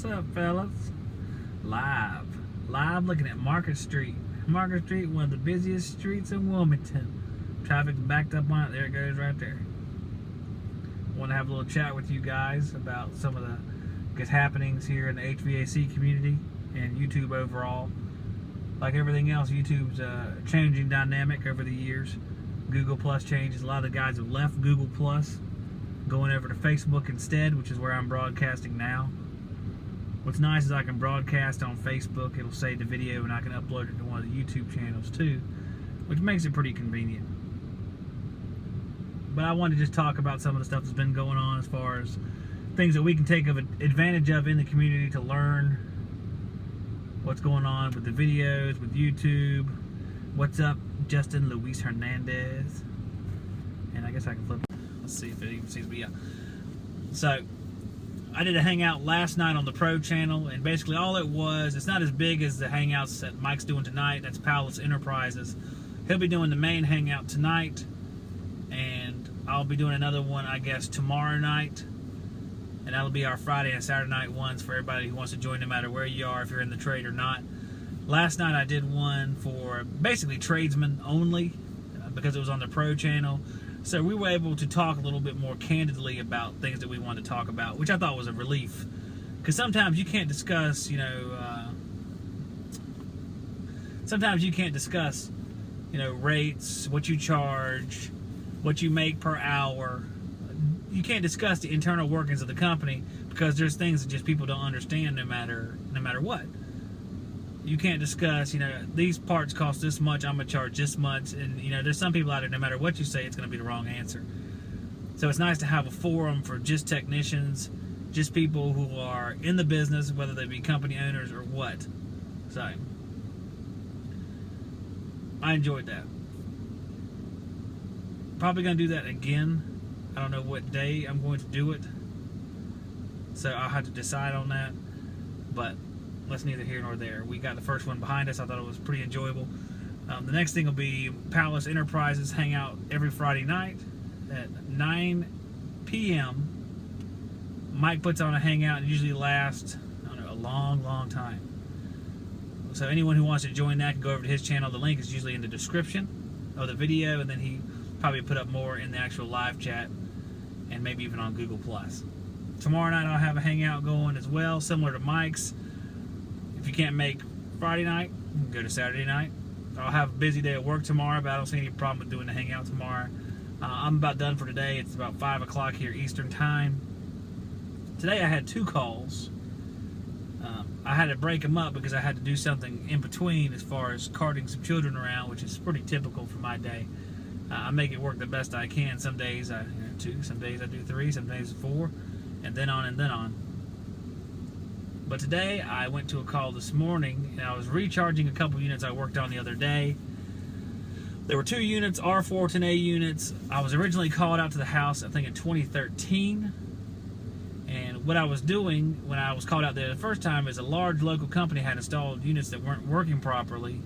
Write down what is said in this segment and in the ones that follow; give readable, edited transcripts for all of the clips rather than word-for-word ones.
What's up, fellas? Live looking at Market Street. Market Street, one of the busiest streets in Wilmington. Traffic's backed up on it. There it goes right there. Want to have a little chat with you guys about some of the happenings here in the HVAC community and YouTube overall. Like everything else, YouTube's a changing dynamic over the years. Google Plus changes. A lot of the guys have left Google Plus, going over to Facebook instead, which is where I'm broadcasting now. What's nice is I can broadcast on Facebook. It'll save the video and I can upload it to one of the YouTube channels too, which makes it pretty convenient. But I wanted to just talk about some of the stuff that's been going on as far as things that we can take advantage of in the community to learn what's going on with the videos, with YouTube. What's up, Justin Luis Hernandez? And I guess I can flip it. Let's see if it even sees me. Yeah. So I did a hangout last night on the Pro channel, and basically all it was, it's not as big as the hangouts that Mike's doing tonight. That's Palace Enterprises. He'll be doing the main hangout tonight, and I'll be doing another one, I guess, tomorrow night. And that'll be our Friday and Saturday night ones for everybody who wants to join, no matter where you are, if you're in the trade or not. Last night I did one for basically tradesmen only, because it was on the Pro channel. So we were able to talk a little bit more candidly about things that we wanted to talk about, which I thought was a relief. Because sometimes you can't discuss, rates, what you charge, what you make per hour. You can't discuss the internal workings of the company because there's things that just people don't understand no matter what. You can't discuss, these parts cost this much, I'm going to charge this much. And, there's some people out there, no matter what you say, it's going to be the wrong answer. So it's nice to have a forum for just technicians, just people who are in the business, whether they be company owners or what. So I enjoyed that. Probably going to do that again. I don't know what day I'm going to do it, so I'll have to decide on that, but that's neither here nor there. We got the first one behind us. I thought it was pretty enjoyable. The next thing will be Palace Enterprises Hangout every Friday night at 9 p.m. Mike puts on a hangout and usually lasts, a long time. So anyone who wants to join that can go over to his channel. The link is usually in the description of the video, and then he probably put up more in the actual live chat and maybe even on Google Plus. Tomorrow night I'll have a hangout going as well, similar to Mike's. If you can't make Friday night, go to Saturday night. I'll have a busy day at work tomorrow, but I don't see any problem with doing the hangout tomorrow. I'm about done for today. It's about 5 o'clock here Eastern time. Today I had 2 calls. I had to break them up because I had to do something in between as far as carting some children around, which is pretty typical for my day. I make it work the best I can. Some days I 2, some days I do 3, some days 4, and then on and then on. But today I went to a call this morning, and I was recharging a couple units I worked on the other day. There were 2 units, R410A units. I was originally called out to the house, I think in 2013. And what I was doing when I was called out there the first time is a large local company had installed units that weren't working properly,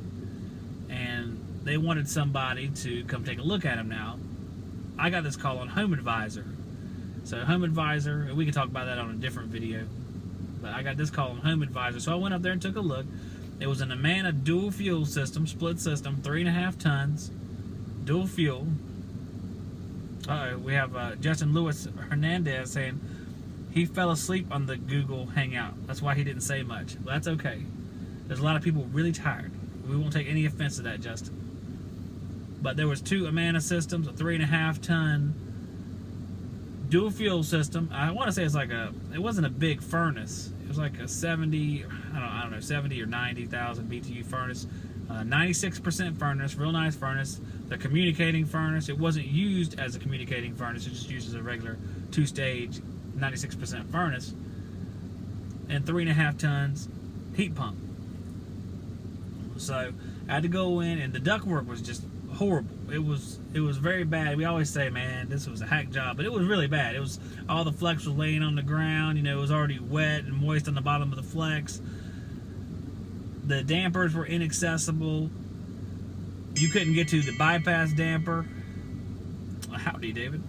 and they wanted somebody to come take a look at them. Now, I got this call on Home Advisor. So Home Advisor, and we can talk about that on a different video, but I got this call on Home Advisor. So I went up there and took a look. It was an Amana dual fuel system, split system, 3.5 tons, dual fuel. We have Justin Luis Hernandez saying he fell asleep on the Google Hangout. That's why he didn't say much. But that's okay. There's a lot of people really tired. We won't take any offense to that, Justin. But there was 2 Amana systems, a 3.5 ton dual fuel system. I want to say it wasn't a big furnace. It was like a 70 or 90,000 BTU furnace. 96% furnace, real nice furnace. The communicating furnace, it wasn't used as a communicating furnace. It just used as a regular 2-stage 96% furnace. And 3.5 tons heat pump. So I had to go in, and the ductwork was just horrible. It was very bad. We always say, man, this was a hack job, but it was really bad. It was, all the flex was laying on the ground. It was already wet and moist on the bottom of the flex. The dampers were inaccessible. You couldn't get to the bypass damper. Howdy, David.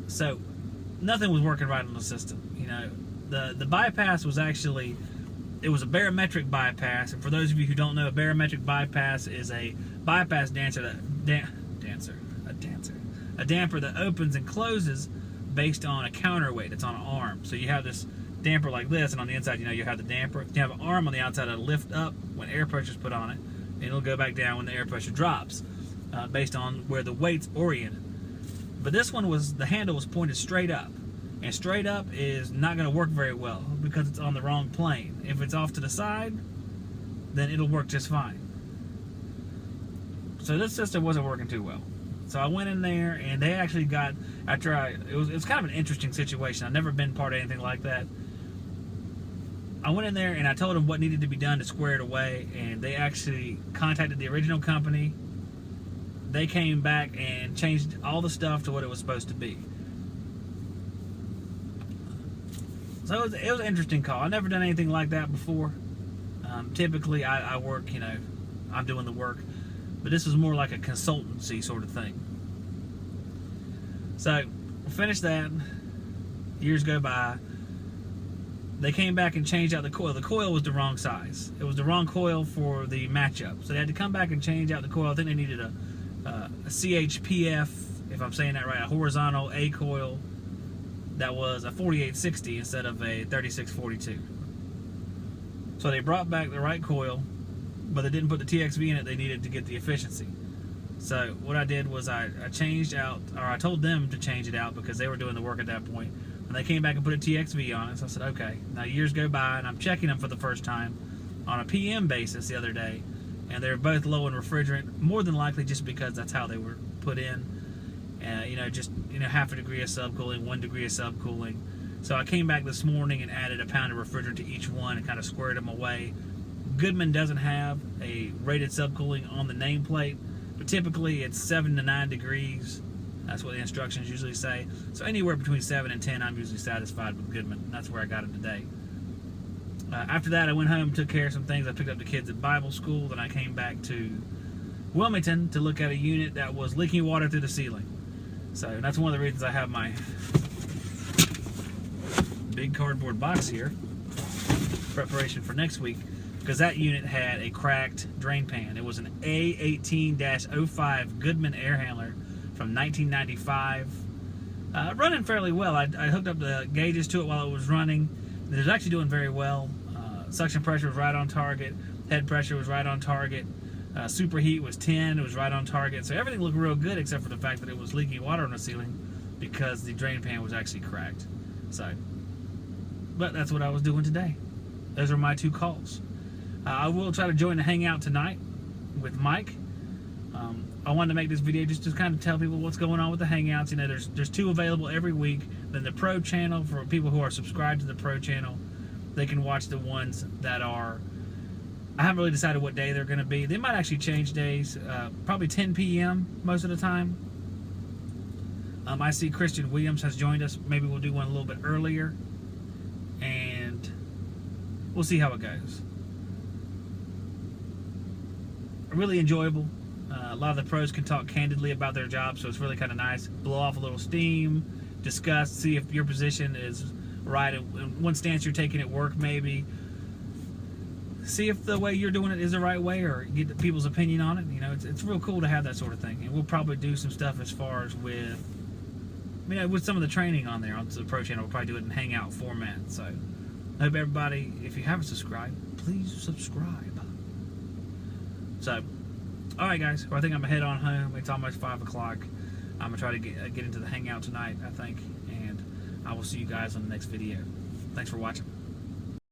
So nothing was working right on the system. The bypass was actually, it was a barometric bypass, and for those of you who don't know, a barometric bypass is a bypass damper that opens and closes based on a counterweight. It's on an arm. So you have this damper like this, and on the inside, you have the damper. You have an arm on the outside that'll lift up when air pressure is put on it, and it'll go back down when the air pressure drops, based on where the weight's oriented. But this one the handle was pointed straight up. And straight up is not going to work very well because it's on the wrong plane. If it's off to the side, then it'll work just fine. So this system wasn't working too well. So I went in there, and they actually got, it was kind of an interesting situation. I've never been part of anything like that. I went in there and I told them what needed to be done to square it away, and they actually contacted the original company. They came back and changed all the stuff to what it was supposed to be. So it was an interesting call. I've never done anything like that before. Typically, I work, I'm doing the work. But this was more like a consultancy sort of thing. So, we finished that. Years go by. They came back and changed out the coil. The coil was the wrong size. It was the wrong coil for the matchup. So they had to come back and change out the coil. I think they needed a CHPF, if I'm saying that right, a horizontal A coil that was a 4860 instead of a 3642. So they brought back the right coil, but they didn't put the TXV in it they needed to get the efficiency. So what I did was I changed out, or I told them to change it out because they were doing the work at that point. And they came back and put a TXV on it. So I said, okay. Now years go by, and I'm checking them for the first time on a PM basis the other day, and they're both low in refrigerant, more than likely just because that's how they were put in. Half a degree of subcooling, 1 degree of subcooling. So I came back this morning and added a pound of refrigerant to each one and kind of squared them away. Goodman doesn't have a rated subcooling on the nameplate, but typically it's 7 to 9 degrees. That's what the instructions usually say. So anywhere between 7 and 10, I'm usually satisfied with Goodman. And that's where I got it today. After that, I went home, took care of some things. I picked up the kids at Bible school. Then I came back to Wilmington to look at a unit that was leaking water through the ceiling. So that's one of the reasons I have my big cardboard box here, preparation for next week, because that unit had a cracked drain pan. It was an A18-05 Goodman air handler from 1995, running fairly well. I hooked up the gauges to it while it was running. It was actually doing very well. Suction pressure was right on target. Head pressure was right on target. Superheat was 10. It was right on target. So everything looked real good except for the fact that it was leaking water on the ceiling because the drain pan was actually cracked. But that's what I was doing today. Those are my 2 calls. I will try to join the Hangout tonight with Mike. I wanted to make this video just to kind of tell people what's going on with the Hangouts. There's 2 available every week. Then the Pro channel, for people who are subscribed to the Pro channel, they can watch the ones that are, I haven't really decided what day they're going to be. They might actually change days, probably 10 p.m. most of the time. I see Christian Williams has joined us. Maybe we'll do one a little bit earlier, and we'll see how it goes. Really enjoyable. A lot of the pros can talk candidly about their job, so it's really kind of nice. Blow off a little steam, discuss, see if your position is right, and what stance you're taking at work maybe. See if the way you're doing it is the right way, or get people's opinion on it. It's real cool to have that sort of thing. And we'll probably do some stuff as far as with some of the training on there on the Pro channel. We'll probably do it in Hangout format. So I hope everybody, if you haven't subscribed, please subscribe. So, alright guys, well, I think I'm gonna head on home. It's almost 5 o'clock. I'm gonna try to get into the Hangout tonight, I think, and I will see you guys on the next video. Thanks for watching.